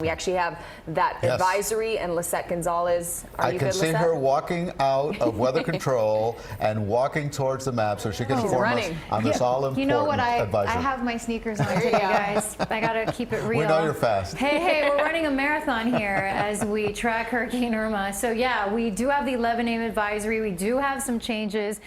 We actually have that advisory, and Lisette Gonzalez. I can see her walking out of weather control and walking towards the map so she can inform us on this all-important You know what? I advisory. have my sneakers on today, guys. I got to keep it real. We know you're fast. Hey, we're running a marathon here as we track Hurricane Irma. So, yeah, we do have the 11 name advisory. We do have some changes.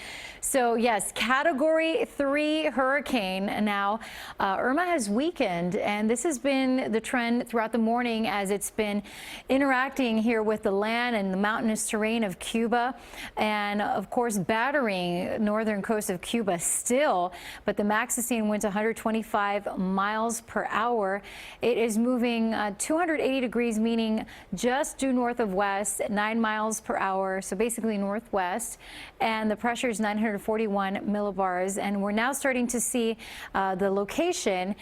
So, yes, Category 3 hurricane. Now, Irma has weakened, and this has been the trend throughout the morning as it's been interacting here with the land and the mountainous terrain of Cuba, and, of course, battering northern coast of Cuba still. But the max sustained winds 125 miles per hour. It is moving 280 degrees, meaning just due north of west, 9 miles per hour, so basically northwest, and the pressure is 941 millibars, and we're now starting to see the location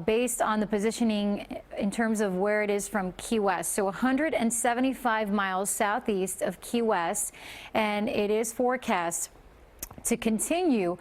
based on the positioning in terms of where it is from Key West. So 175 miles southeast of Key West, and it is forecast to continue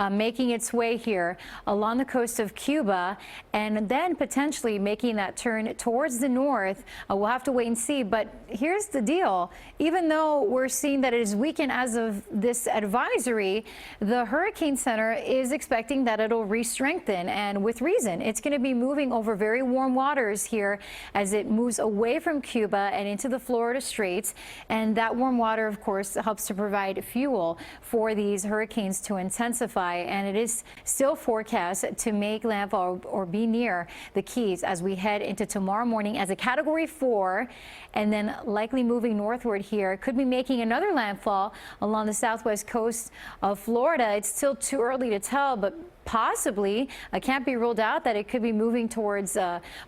making its way here along the coast of Cuba, and then potentially making that turn towards the north. We'll have to wait and see. But here's the deal. Even though we're seeing that it is weakened as of this advisory, the Hurricane Center is expecting that it'll re-strengthen, and with reason. It's going to be moving over very warm waters here as it moves away from Cuba and into the Florida Straits. And that warm water, of course, helps to provide fuel for these hurricanes to intensify, and it is still forecast to make landfall or be near the Keys as we head into tomorrow morning as a Category 4, and then likely moving northward here. Could be making another landfall along the southwest coast of Florida. It's still too early to tell, but possibly, can't be ruled out that it could be moving towards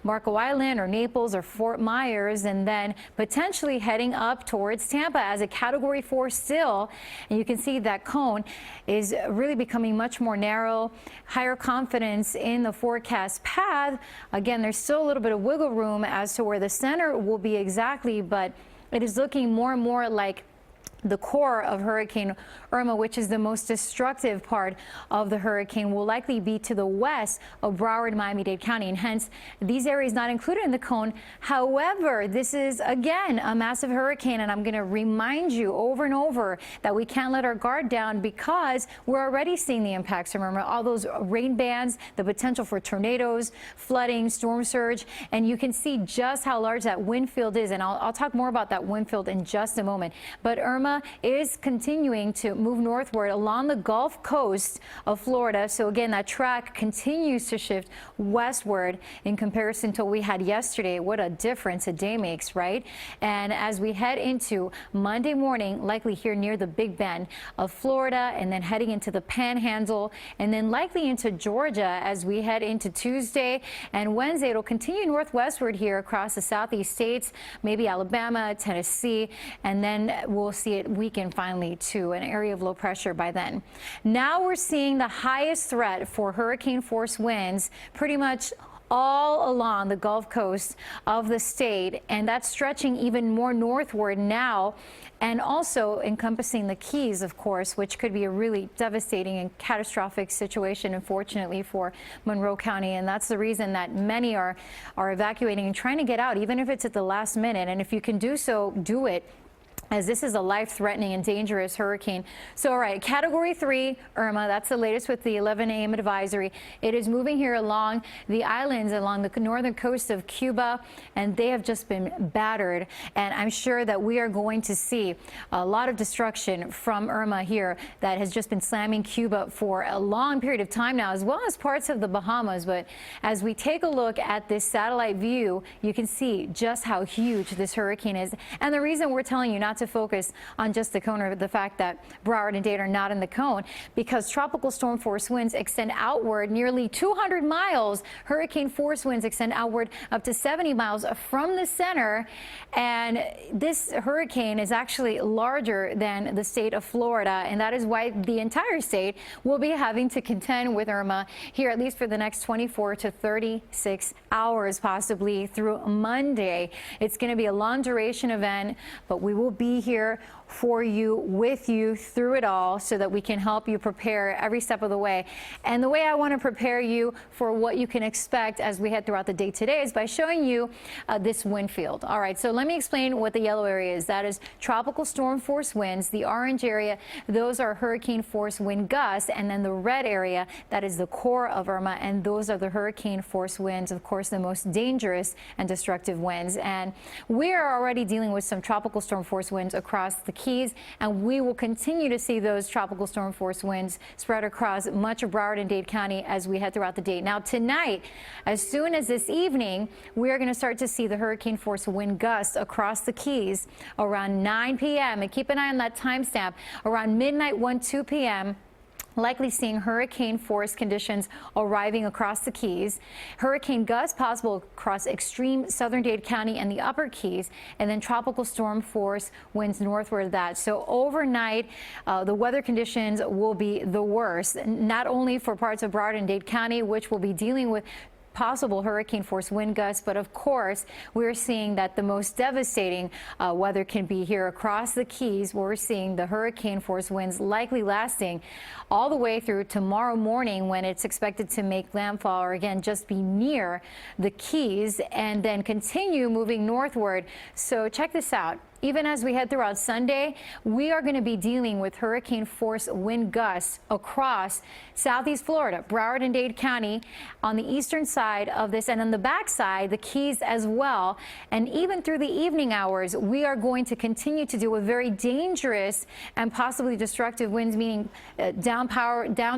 Marco Island or Naples or Fort Myers, and then potentially heading up towards Tampa as a Category 4 still. And you can see that cone is really becoming much more narrow, higher confidence in the forecast path. Again, there's still a little bit of wiggle room as to where the center will be exactly, but it is looking more and more like the core of Hurricane Irma, which is the most destructive part of the hurricane, will likely be to the west of Broward, Miami-Dade County, and hence these areas not included in the cone. However, this is again a massive hurricane, and I'm going to remind you over and over that we can't let our guard down because we're already seeing the impacts from Irma, all those rain bands, the potential for tornadoes, flooding, storm surge, and you can see just how large that wind field is, and I'll talk more about that wind field in just a moment. But Irma is continuing to move northward along the Gulf Coast of Florida. So again, that track continues to shift westward in comparison to what we had yesterday. What a difference a day makes, right? And as we head into Monday morning, likely here near the Big Bend of Florida, and then heading into the Panhandle, and then likely into Georgia as we head into Tuesday and Wednesday. It'll continue northwestward here across the southeast states, maybe Alabama, Tennessee, and then we'll see it weaken finally to an area of low pressure by then. Now we're seeing the highest threat for hurricane force winds pretty much all along the Gulf Coast of the state, and that's stretching even more northward now, and also encompassing the Keys, of course, which could be a really devastating and catastrophic situation, unfortunately, for Monroe County. And that's the reason that many are evacuating and trying to get out, even if it's at the last minute. And if you can do so, do it, as this is a life-threatening and dangerous hurricane. So, all right, Category 3 Irma, that's the latest with the 11 a.m. advisory. It is moving here along the islands, along the northern coast of Cuba, and they have just been battered. And I'm sure that we are going to see a lot of destruction from Irma here that has just been slamming Cuba for a long period of time now, as well as parts of the Bahamas. But as we take a look at this satellite view, you can see just how huge this hurricane is. And the reason we're telling you not to focus on just the cone or the fact that Broward and Dade are not in the cone, because tropical storm force winds extend outward nearly 200 miles. Hurricane force winds extend outward up to 70 miles from the center, and this hurricane is actually larger than the state of Florida, and that is why the entire state will be having to contend with Irma here at least for the next 24 to 36 hours, possibly through Monday. It's going to be a long duration event, but we will be here for you, with you through it all, so that we can help you prepare every step of the way. And the way I want to prepare you for what you can expect as we head throughout the day today is by showing you this wind field. All right, so let me explain what the yellow area is. That is tropical storm force winds. The orange area, those are hurricane force wind gusts. And then the red area, that is the core of Irma, and those are the hurricane force winds, of course, the most dangerous and destructive winds. And we are already dealing with some tropical storm force winds across the Keys, and we will continue to see those tropical storm force winds spread across much of Broward and Dade County as we head throughout the day. Now tonight, as soon as this evening, we are going to start to see the hurricane force wind gusts across the Keys around 9 p.m. And keep an eye on that timestamp. Around midnight, 2 p.m., likely seeing hurricane force conditions arriving across the Keys. Hurricane gusts possible across extreme southern Dade County and the upper Keys, and then tropical storm force winds northward of that. So overnight, the weather conditions will be the worst, not only for parts of Broward and Dade County, which will be dealing with possible hurricane force wind gusts, but of course we're seeing that the most devastating weather can be here across the Keys. We're seeing the hurricane force winds likely lasting all the way through tomorrow morning, when it's expected to make landfall, or again just be near the Keys, and then continue moving northward. So check this out. Even as we head throughout Sunday, we are going to be dealing with hurricane force wind gusts across southeast Florida, Broward and Dade County on the eastern side of this, and on the back side, the Keys as well. And even through the evening hours, we are going to continue to deal with very dangerous and possibly destructive winds, meaning down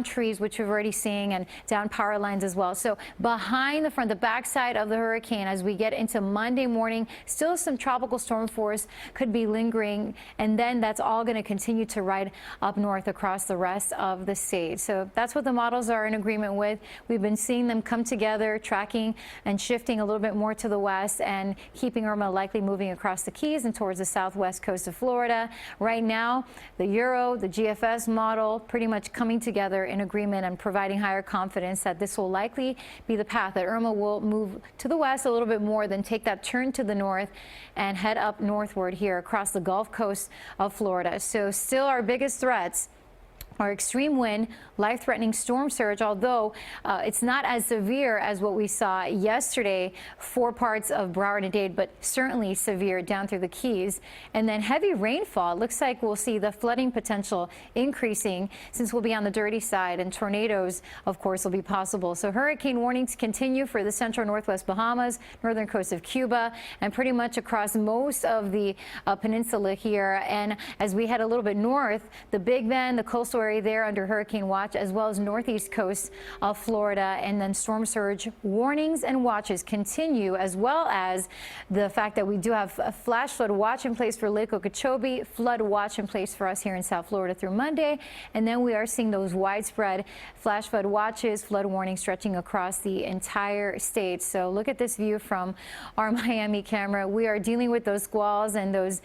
trees, which we're already seeing, and down power lines as well. So behind the back side of the hurricane, as we get into Monday morning, still some tropical storm force could be lingering, and then that's all going to continue to ride up north across the rest of the state. So that's what the models are in agreement with. We've been seeing them come together, tracking and shifting a little bit more to the west, and keeping Irma likely moving across the Keys and towards the southwest coast of Florida. Right now, the Euro, the GFS model, pretty much coming together in agreement and providing higher confidence that this will likely be the path, that Irma will move to the west a little bit more, then take that turn to the north and head up northward here across the Gulf Coast of Florida. So still our biggest threats are extreme wind, life-threatening storm surge, although it's not as severe as what we saw yesterday for parts of Broward and Dade, but certainly severe down through the Keys. And then heavy rainfall. It looks like we'll see the flooding potential increasing, since we'll be on the dirty side, and tornadoes, of course, will be possible. So hurricane warnings continue for the central northwest Bahamas, northern coast of Cuba, and pretty much across most of the peninsula here. And as we head a little bit north, the Big Bend, the coastal area there under hurricane watch, as well as northeast coast of Florida, and then storm surge warnings and watches continue, as well as the fact that we do have a flash flood watch in place for Lake Okeechobee, flood watch in place for us here in South Florida through Monday, and then we are seeing those widespread flash flood watches, flood warnings stretching across the entire state. So look at this view from our Miami camera. We are dealing with those squalls and those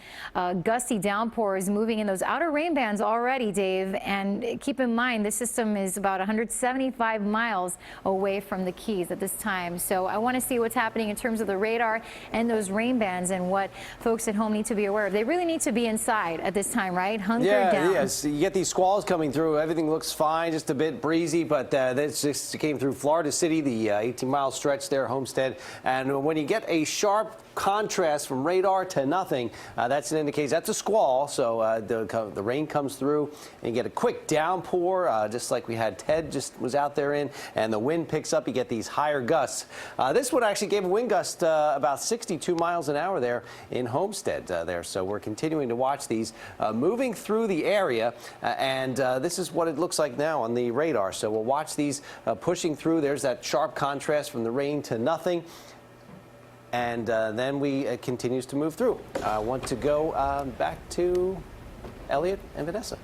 gusty downpours moving in those outer rain bands already, Dave, and keep in mind, this system is about 175 miles away from the Keys at this time. So I want to see what's happening in terms of the radar and those rain bands, and what folks at home need to be aware of. They really need to be inside at this time, right? Hunkered down. Yes. You get these squalls coming through. Everything looks fine, just a bit breezy, but this just came through Florida City, the 18-mile stretch there, Homestead. And when you get a sharp contrast from radar to nothing, that's an indication that's a squall. So the rain comes through, and you get a quick downpour, just like we had Ted just was out there in, and the wind picks up. You get these higher gusts. This one actually gave a wind gust about 62 miles an hour there in Homestead there. So we're continuing to watch these moving through the area, and this is what it looks like now on the radar. So we'll watch these pushing through. There's that sharp contrast from the rain to nothing. And then we continues to move through. I want to go back to Elliot and Vanessa.